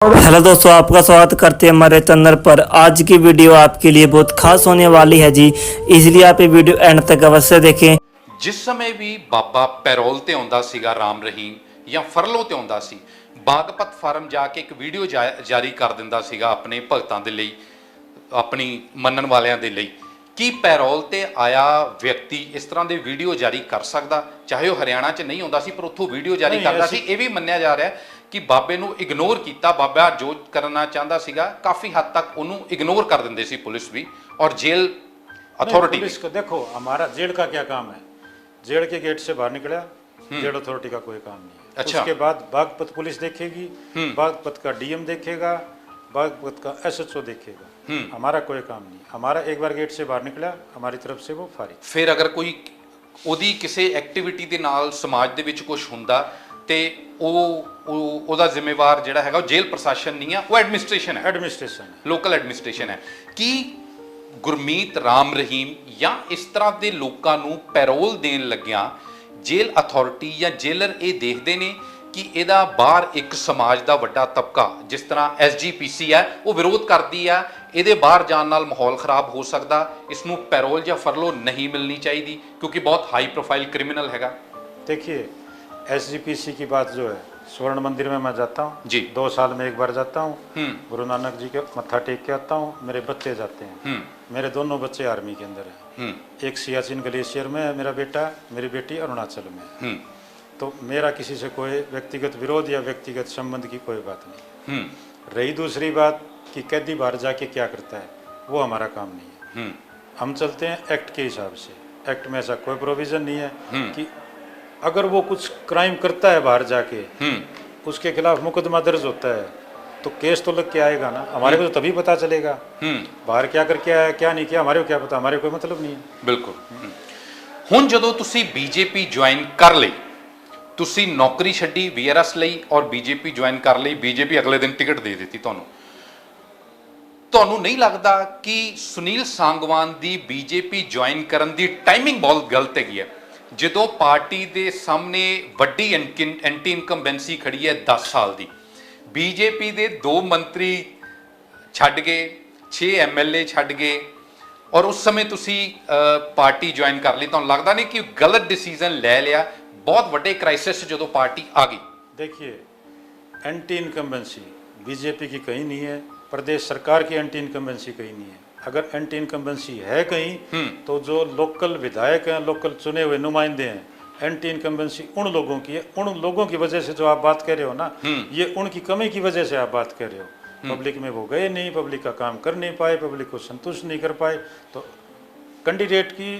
Hello दोस्तों, आपका स्वागत करते हैं हमारे चैनल पर। आज की वीडियो आपके लिए बहुत खास होने वाली है जी, इसलिए आप ये वीडियो एंड तक अवश्य देखें। जिस समय भी बाबा पैरोल ਤੇ ਆਉਂਦਾ ਸੀਗਾ ਰਾਮ ਰਹੀਮ ਜਾਂ ਫਰਲੋ ਤੇ ਆਉਂਦਾ ਸੀ, ਬਾਗਪਤ ਫਾਰਮ ਜਾ ਕੇ ਇੱਕ ਵੀਡੀਓ ਜਾਰੀ ਕਰ ਦਿੰਦਾ ਸੀਗਾ ਆਪਣੇ ਭਗਤਾਂ ਦੇ ਲਈ, ਆਪਣੀ ਮੰਨਣ ਵਾਲਿਆਂ ਦੇ ਲਈ ਕਿ ਪੈਰੋਲ ਤੇ ਆਇਆ ਵਿਅਕਤੀ ਇਸ ਤਰ੍ਹਾਂ ਦੇ ਵੀਡੀਓ ਜਾਰੀ ਕਰ ਸਕਦਾ, ਚਾਹੇ ਉਹ ਹਰਿਆਣਾ 'ਚ ਨਹੀਂ ਆਉਂਦਾ ਸੀ ਪਰ ਉੱਥੋਂ ਵੀਡੀਓ ਜਾਰੀ ਕਰਦਾ ਸੀ। ਇਹ ਵੀ ਮੰਨਿਆ ਜਾ ਰਿਹਾ ਕਿ ਬਾਬੇ ਨੂੰ ਇਗਨੋਰ ਕੀਤਾ, ਬਾਬਾ ਜੋ ਕਰਨਾ ਚਾਹੁੰਦਾ ਸੀਗਾ ਕਾਫੀ हद तक ਉਹਨੂੰ ਇਗਨੋਰ कर ਦਿੰਦੇ ਸੀ ਪੁਲਿਸ भी और जेल अथॉरिटी। पुलिस को देखो, हमारा जेल का क्या काम है? जेल के गेट से बाहर निकला, जेल अथॉरिटी का कोई काम नहीं है। अच्छा। उसके बाद बागपत पुलिस देखेगी, बागपत का डीएम देखेगा, बागपत का एसएचओ देखेगा। हमारा कोई काम नहीं। हमारा एक बार गेट से बाहर निकला, हमारी तरफ से वो फारिग। ਫਿਰ अगर कोई ਉਹਦੀ ਕਿਸੇ ਐਕਟੀਵਿਟੀ ਦੇ ਨਾਲ ਸਮਾਜ ਦੇ ਵਿੱਚ ਕੁਝ ਹੁੰਦਾ ਤੇ ਉਹਦਾ ਜ਼ਿੰਮੇਵਾਰ ਜਿਹੜਾ ਹੈਗਾ ਉਹ ਜੇਲ੍ਹ ਪ੍ਰਸ਼ਾਸਨ ਨਹੀਂ ਆ, ਉਹ ਐਡਮਿਨਿਸਟ੍ਰੇਸ਼ਨ ਹੈ, ਲੋਕਲ ਐਡਮਿਨਿਸਟ੍ਰੇਸ਼ਨ ਹੈ। ਕੀ ਗੁਰਮੀਤ ਰਾਮ ਰਹੀਮ ਜਾਂ ਇਸ ਤਰ੍ਹਾਂ ਦੇ ਲੋਕਾਂ ਨੂੰ ਪੈਰੋਲ ਦੇਣ ਲੱਗਿਆਂ ਜੇਲ੍ਹ ਅਥਾਰਟੀ ਜਾਂ ਜੇਲਰ ਇਹ ਦੇਖਦੇ ਨੇ ਕਿ ਇਹਦਾ ਬਾਹਰ ਇੱਕ ਸਮਾਜ ਦਾ ਵੱਡਾ ਤਬਕਾ ਜਿਸ ਤਰ੍ਹਾਂ ਐਸਜੀਪੀਸੀ ਹੈ ਉਹ ਵਿਰੋਧ ਕਰਦੀ ਆ, ਇਹਦੇ ਬਾਹਰ ਜਾਣ ਨਾਲ ਮਾਹੌਲ ਖਰਾਬ ਹੋ ਸਕਦਾ, ਇਸ ਨੂੰ ਪੈਰੋਲ ਜਾਂ ਫਰਲੋ ਨਹੀਂ ਮਿਲਣੀ ਚਾਹੀਦੀ ਕਿਉਂਕਿ ਬਹੁਤ ਹਾਈ प्रोफाइल क्रिमिनल हैगा। देखिए, एसजीपीसी की बात जो है, स्वर्ण मंदिर में मैं जाता हूँ जी, 2 साल में एक बार जाता हूँ, गुरु नानक जी के मत्था टेक के आता हूँ। मेरे बच्चे जाते हैं, मेरे दोनों बच्चे आर्मी के अंदर हैं। एक सियाचिन ग्लेशियर में है मेरा बेटा, मेरी बेटी अरुणाचल में है। तो मेरा किसी से कोई व्यक्तिगत विरोध या व्यक्तिगत संबंध की कोई बात नहीं। रही दूसरी बात कि कैदी बाहर जाके क्या करता है, वो हमारा काम नहीं है। हम चलते हैं एक्ट के हिसाब से। एक्ट में ऐसा कोई प्रोविजन नहीं है कि अगर वो कुछ क्राइम करता है बाहर जाके, उसके खिलाफ मुकदमा दर्ज होता है तो केस तो लग के आएगा ना, हमारे को तो तभी पता चलेगा। बाहर क्या करके आया क्या नहीं किया हमारे को क्या पता, हमारे कोई मतलब नहीं है। बिल्कुल। ਹੁਣ ਜਦੋਂ ਤੁਸੀਂ ਬੀਜੇਪੀ ਜੁਆਇਨ ਕਰ ਲਈ, ਤੁਸੀਂ ਨੌਕਰੀ ਛੱਡੀ ਵੀਆਰਐਸ ਲਈ ਔਰ ਬੀਜੇਪੀ ਜੁਆਇਨ ਕਰ ਲਈ, ਬੀਜੇਪੀ ਅਗਲੇ ਦਿਨ ਟਿਕਟ ਦੇ ਦਿੱਤੀ ਤੁਹਾਨੂੰ, ਤੁਹਾਨੂੰ ਨਹੀਂ ਲੱਗਦਾ ਕਿ ਸੁਨੀਲ ਸਾਂਗਵਾਨ ਦੀ ਬੀਜੇਪੀ ਜੁਆਇਨ ਕਰਨ ਦੀ ਟਾਈਮਿੰਗ ਬਹੁਤ ਗਲਤ ਹੈਗੀ ਹੈ? ਜਦੋਂ ਪਾਰਟੀ ਦੇ ਸਾਹਮਣੇ ਵੱਡੀ ਐਂਟੀ ਇਨਕੰਬੈਂਸੀ ਖੜੀ ਹੈ 10 ਸਾਲ ਦੀ, ਬੀਜੇਪੀ ਦੇ 2 ਮੰਤਰੀ ਛੱਡ ਗਏ, 6 ਐਮਐਲਏ ਛੱਡ ਗਏ ਔਰ ਉਸ ਸਮੇਂ ਤੁਸੀਂ ਪਾਰਟੀ ਜੁਆਇਨ ਕਰ ਲਈ, ਤੁਹਾਨੂੰ ਲੱਗਦਾ ਨਹੀਂ ਕਿ ਗਲਤ ਡਿਸੀਜਨ ਲੈ ਲਿਆ? बहुत बड़े क्राइसिस ਜਦੋਂ पार्टी आ गई। देखिए, एंटी इनकम्बेंसी बीजेपी की कहीं नहीं है, प्रदेश सरकार की एंटी इनकम्बेंसी कहीं नहीं है। अगर एंटी इनकम्बेंसी है कहीं तो जो लोकल विधायक हैं, लोकल चुने हुए नुमाइंदे हैं, एंटी इनकम्बेंसी उन लोगों की है। उन लोगों की वजह से जो आप बात कह रहे हो ना, ये उनकी कमी की वजह से आप बात कर रहे हो। पब्लिक में वो गए नहीं, पब्लिक का काम कर नहीं पाए, पब्लिक को संतुष्ट नहीं कर पाए, तो कैंडिडेट की,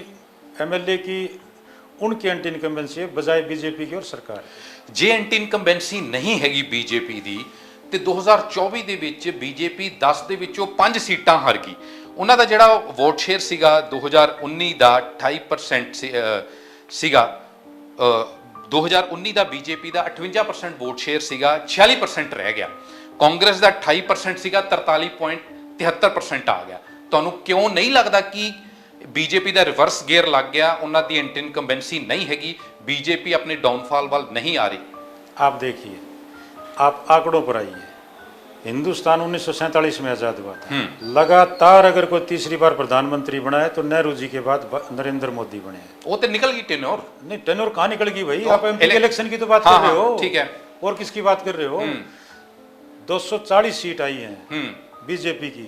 एमएलए की उनकी एंटी इनकम्बेंसी है बजाय बीजेपी की और सरकार। जे एंटी इनकम्बेंसी नहीं हैगी बीजेपी ਦੀ ਤੇ 2024 ਦੇ ਵਿੱਚ ਬੀਜੇਪੀ 10 ਦੇ ਵਿੱਚੋਂ 5 ਸੀਟਾਂ ਹਾਰ ਗਈ। ਉਹਨਾਂ ਦਾ ਜਿਹੜਾ ਵੋਟ ਸ਼ੇਅਰ ਸੀਗਾ 2019 ਦਾ 28% ਸੀਗਾ, 2019 ਦਾ ਬੀਜੇਪੀ ਦਾ 58% ਵੋਟ ਸ਼ੇਅਰ ਸੀਗਾ, 46% ਰਹਿ ਗਿਆ। ਕਾਂਗਰਸ ਦਾ 28% ਸੀਗਾ, 43.73% ਆ ਗਿਆ। ਤੁਹਾਨੂੰ ਕਿਉਂ ਨਹੀਂ ਲੱਗਦਾ ਕਿ बीजेपी का रिवर्स गेयर लग गया, उन्होंने एंटी इनकम्बेंसी नहीं हैगी, बीजेपी अपने डाउनफॉल वाल नहीं आ रही? आप देखिए, आप आंकड़ों पर आइए, हिंदुस्तान 1947 में आज़ाद हुआ था, लगातार अगर कोई तीसरी बार प्रधानमंत्री बना है तो नेहरू जी के बाद नरेंद्र मोदी बने हैं। वो तो निकल गई टेन्योर। नहीं, टेन्योर कहाँ निकल गई भाई? आप एमपी के इलेक्शन की तो बात कर रहे हो, ठीक है, और किसकी बात कर रहे हो? 240 सीट आई हैं बीजेपी की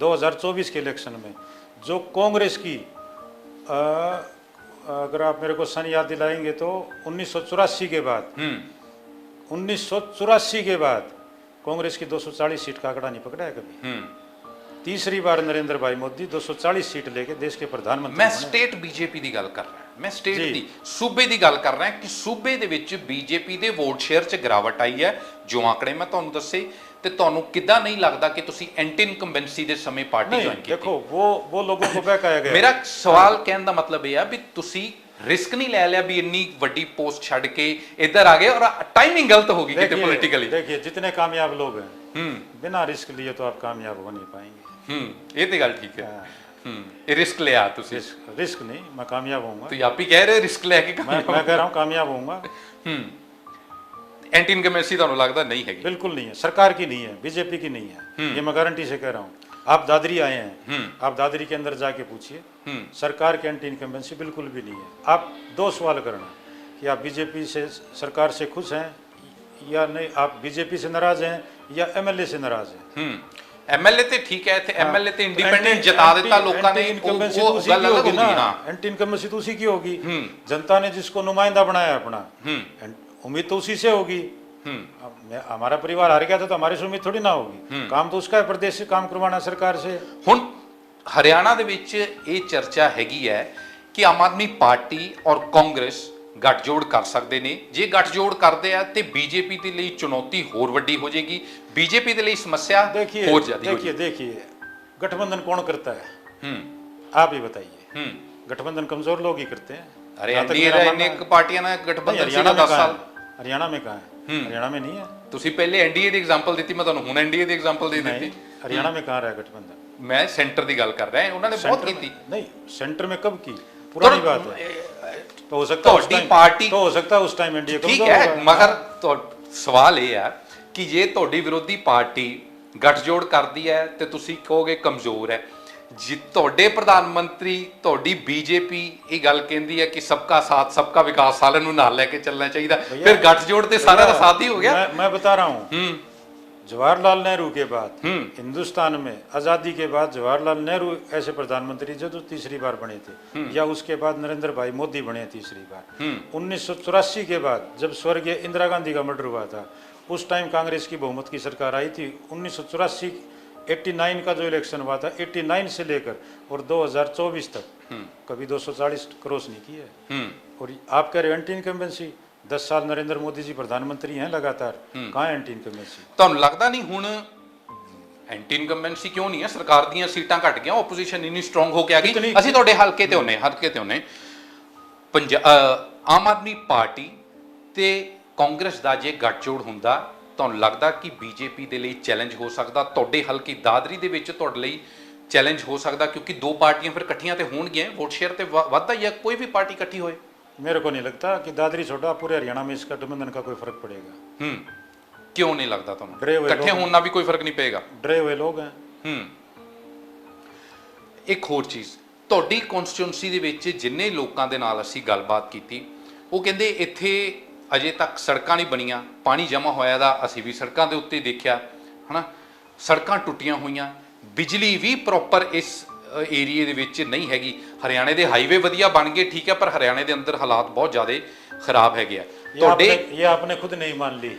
2024 के इलेक्शन में। जो कांग्रेस की अगर आप मेरे को सन याद दिलाएंगे तो 1984 के बाद, 1984 के बाद कांग्रेस की 240 सीट का आंकड़ा नहीं पकड़ा है कभी। तीसरी बार नरेंद्र भाई मोदी 240 सीट लेके देश के प्रधानमंत्री। मैं स्टेट बीजेपी की गल कर रहा, मैं स्टेट दी सूबे की गल कर रहा कि सूबे दे विच बीजेपी दे वोट शेयर च गिरावट आई है। जो आंकड़े मैं तुहानू दस्से ਤੇ ਤੁਹਾਨੂੰ ਕਿੱਦਾਂ ਨਹੀਂ ਲੱਗਦਾ ਕਿ ਤੁਸੀਂ ਐਂਟੀ ਇਨਕੰਬੈਂਸੀ ਦੇ ਸਮੇਂ ਪਾਰਟੀ ਜੁਆਇਨ ਕੀਤੀ? देखो, वो लोगों को बहकाया गया। ਮੇਰਾ ਸਵਾਲ ਕਹਿਣ ਦਾ ਮਤਲਬ ਇਹ ਆ ਵੀ ਤੁਸੀਂ ਰਿਸਕ ਨਹੀਂ ਲੈ ਲਿਆ ਵੀ ਇੰਨੀ ਵੱਡੀ ਪੋਸਟ ਛੱਡ ਕੇ ਇੱਧਰ ਆ ਗਏ ਔਰ ਟਾਈਮਿੰਗ ਗਲਤ ਹੋ ਗਈ ਕਿਤੇ ਪੋਲੀਟੀਕਲੀ? देखिए, जितने कामयाब लोग हैं बिना रिस्क लिए तो आप कामयाब हो नहीं पाएंगे। ਇਹ ਤੇ ਗੱਲ ਠੀਕ ਹੈ। ਇਹ ਰਿਸਕ ਲਿਆ ਤੁਸੀਂ? रिस्क नहीं, मैं कामयाब होऊंगा। ਤੁਸੀਂ ਆਪ ਹੀ ਕਹਿ ਰਹੇ ਰਿਸਕ ਲੈ ਕੇ मैं कह रहा हूँ कामयाब होऊंगा। एंटी इनकम्बेंसी ਤੁਹਾਨੂੰ ਲੱਗਦਾ नहीं हैगी? बिल्कुल नहीं है, सरकार की नहीं है, बीजेपी की नहीं है, ये मैं गारंटी से कह रहा हूँ। आप दादरी आए हैं, आप दादरी के अंदर जाके पूछिए, सरकार की एंटी इनकम्बेंसी बिल्कुल भी नहीं है। आप 2 सवाल करना कि आप बीजेपी से, सरकार से खुश हैं या नहीं, आप बीजेपी से नाराज हैं या एमएलए से नाराज हैं। ਐਮਐਲਏ ਤੇ ਠੀਕ ਹੈ, ਇੱਥੇ ਐਮਐਲਏ ਤੇ ਇੰਡੀਪੈਂਡੈਂਟ ਜਿਤਾ ਦਿੱਤਾ ਲੋਕਾਂ ਨੇ, ਉਹ ਗੱਲ ਅਲੱਗ ਹੋਗੀ ਨਾ। एंटी इनकम्बेंसी तो उसी की होगी, जनता ने जिसको नुमाइंदा बनाया अपना, उम्मीद तो उसी से होगी। हमारा परिवार हार गया था तो हमारे से उम्मीद थोड़ी ना होगी, काम तो उसका है प्रदेश से काम करवाना सरकार से। ਹੁਣ ਹਰਿਆਣਾ ਦੇ ਵਿੱਚ ਇਹ ਚਰਚਾ ਹੈਗੀ ਹੈ ਕਿ ਆਮ ਆਦਮੀ ਪਾਰਟੀ ਔਰ ਕਾਂਗਰਸ ਗੱਠਜੋੜ ਕਰ ਸਕਦੇ ਨੇ। ਜੇ ਗੱਠਜੋੜ ਕਰਦੇ ਆ ਤੇ ਬੀਜੇਪੀ ਦੇ ਲਈ ਚੁਣੌਤੀ ਹੋਰ ਵੱਡੀ ਹੋ ਜਾਏਗੀ, ਬੀਜੇਪੀ ਦੇ ਲਈ ਸਮੱਸਿਆ ਹੋਰ ਜ਼ਿਆਦਾ ਹੋ ਜਾਏਗੀ। देखिए गठबंधन कौन करता है, आप ही बताइए। गठबंधन कमजोर लोग ही करते हैं। अरे एनडीए ਦਾ ਇੰਨੇ ਪਾਰਟੀਆਂ ਨਾਲ ਗਠਬੰਧਨ ਸੀਗਾ 10 ਸਾਲ। हरियाणा में कहाँ है? हरियाणा में नहीं है। ਤੁਸੀਂ ਪਹਿਲੇ ਐਨਡੀਏ ਦੀ ਐਗਜ਼ਾਮਪਲ ਦਿੱਤੀ, ਮੈਂ ਤੁਹਾਨੂੰ ਹੁਣ ਐਨਡੀਏ ਦੀ ਐਗਜ਼ਾਮਪਲ ਦੇ ਦਿੱਤੀ। हरियाणा में कहाँ रहा गठबंधन? ਮੈਂ ਸੈਂਟਰ ਦੀ ਗੱਲ ਕਰ ਰਿਹਾ, ਉਹਨਾਂ ਨੇ ਬਹੁਤ ਕੀਤੀ। नहीं, सेंटर में कब की? पुरानी बात है। तो हो सकता है उस टाइम पार्टी, तो हो सकता है उस टाइम एनडीए ठीक है, मगर तो सवाल ये है कि ਜੇ ਤੁਹਾਡੀ ਵਿਰੋਧੀ ਪਾਰਟੀ ਗੱਠਜੋੜ ਕਰਦੀ ਹੈ ਤੇ ਤੁਸੀਂ ਕਹੋਗੇ ਕਮਜ਼ੋਰ ਹੈ। ਜੇ ਤੁਹਾਡੇ ਪ੍ਰਧਾਨ ਮੰਤਰੀ, ਤੁਹਾਡੀ ਬੀਜੇਪੀ ਇਹ ਗੱਲ ਕਹਿੰਦੀ ਹੈ ਕਿ ਸਬਕਾ ਸਾਥ ਸਬਕਾ ਵਿਕਾਸ ਸਾਰਿਆਂ ਨੂੰ ਨਾਲ ਲੈ ਕੇ ਚੱਲਣਾ ਚਾਹੀਦਾ, ਫਿਰ ਗੱਠਜੋੜ ਤੇ ਸਾਰਿਆਂ ਦਾ ਸਾਥ ਹੀ ਹੋ ਗਿਆ। मैं बता रहा हूँ, जवाहरलाल नेहरू के बाद हिंदुस्तान में आज़ादी के बाद जवाहरलाल नेहरू ऐसे प्रधानमंत्री जो तीसरी बार बने थे, या उसके बाद नरेंद्र भाई मोदी बने तीसरी बार। 1984 के बाद जब स्वर्गीय इंदिरा गांधी का मर्डर हुआ था, उस टाइम कांग्रेस की बहुमत की सरकार आई थी। 1984 89 का जो इलेक्शन हुआ था, 89 से लेकर और 2024 तक कभी 240 क्रॉस नहीं की है। और आप कह रहे एंटी इनकम्बेंसी, 10 साल नरेंद्र मोदी जी प्रधानमंत्री हैं लगातार, कहाँ है एंटी इनकम्बेंसी? ਤੁਹਾਨੂੰ ਲੱਗਦਾ ਨਹੀਂ ਹੁਣ ਐਂਟੀ ਇਨਕੰਬੈਂਸੀ ਕਿਉਂ ਨਹੀਂ ਹੈ? ਸਰਕਾਰ ਦੀਆਂ ਸੀਟਾਂ ਘਟ ਗਈਆਂ, ਆਪੋਜੀਸ਼ਨ ਇੰਨੀ ਸਟਰੋਂਗ ਹੋ ਕੇ ਆ ਗਈ। ਅਸੀਂ ਤੁਹਾਡੇ ਹਲਕੇ ਤੇ ਹੁੰਨੇ ਆਮ ਆਦਮੀ ਪਾਰਟੀ ਤੇ ਕਾਂਗਰਸ ਦਾ ਜੇ ਗੱਠਜੋੜ ਹੁੰਦਾ, ਤੁਹਾਨੂੰ ਲੱਗਦਾ ਕਿ ਬੀਜੇਪੀ ਦੇ ਲਈ ਚੈਲੰਜ ਹੋ ਸਕਦਾ? ਤੁਹਾਡੇ ਹਲਕੇ ਦਾਦਰੀ ਦੇ ਵਿੱਚ ਤੁਹਾਡੇ ਲਈ ਚੈਲੰਜ ਹੋ ਸਕਦਾ? ਕਿਉਂਕਿ 2 ਪਾਰਟੀਆਂ ਫਿਰ ਇਕੱਠੀਆਂ ਤੇ ਹੋਣਗੀਆਂ, ਵੋਟ ਸ਼ੇਅਰ ਤੇ ਵੱਧਦਾ ਹੀ ਹੈ, ਕੋਈ ਵੀ ਪਾਰਟੀ ਇਕੱਠੀ ਹੋਏ। मेरे को नहीं लगता कि दादरी छोड़ा पूरे हरियाणा में इसका गठबंधन का कोई फर्क पड़ेगा। क्यों नहीं लगता ਤੁਹਾਨੂੰ? डरे हुए ਇਕੱਠੇ ਹੋਣ ਨਾਲ ਵੀ ਕੋਈ ਫਰਕ ਨਹੀਂ ਪਏਗਾ। डरे हुए लोग हैं। ਇੱਕ ਹੋਰ ਚੀਜ਼, ਤੁਹਾਡੀ ਕਨਸਟੀਟਿਊਂਸੀ ਦੇ ਵਿੱਚ ਜਿੰਨੇ ਲੋਕਾਂ ਦੇ ਨਾਲ ਅਸੀਂ ਗੱਲਬਾਤ ਕੀਤੀ, ਉਹ ਕਹਿੰਦੇ ਇੱਥੇ ਅਜੇ ਤੱਕ ਸੜਕਾਂ ਨਹੀਂ ਬਣੀਆਂ, ਪਾਣੀ ਜਮ੍ਹਾਂ ਹੋਇਆ ਦਾ ਅਸੀਂ ਵੀ ਸੜਕਾਂ ਦੇ ਉੱਤੇ ਦੇਖਿਆ ਹਨਾ, ਸੜਕਾਂ ਟੁੱਟੀਆਂ ਹੋਈਆਂ, ਬਿਜਲੀ ਵੀ ਪ੍ਰੋਪਰ ਇਸ ਏਰੀਏ ਦੇ ਵਿੱਚ ਨਹੀਂ ਹੈਗੀ। ਹਰਿਆਣੇ ਦੇ ਹਾਈਵੇ ਵਧੀਆ ਬਣ ਗਏ, ਠੀਕ ਹੈ, ਪਰ ਹਰਿਆਣੇ ਦੇ ਅੰਦਰ ਹਾਲਾਤ ਬਹੁਤ ਜ਼ਿਆਦਾ ਖਰਾਬ ਹੈਗੇ ਆ। ਤੁਹਾਡੇ ये आपने खुद नहीं मान ली,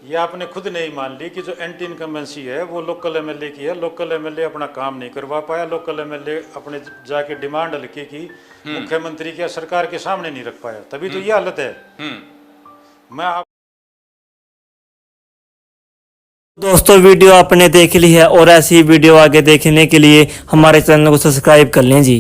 ये आपने खुद नहीं मान ली कि जो एंटी इनकम्बेंसी है वो लोकल एमएलए की है। लोकल एमएलए अपना काम नहीं करवा पाया, लोकल एमएलए अपने जाके डिमांड लिखी की मुख्यमंत्री की सरकार के सामने नहीं रख पाया, तभी तो ये हालत है। मैं दोस्तों वीडियो आपने देख ली है और ऐसी वीडियो आगे देखने के लिए हमारे चैनल को सब्सक्राइब कर लें जी।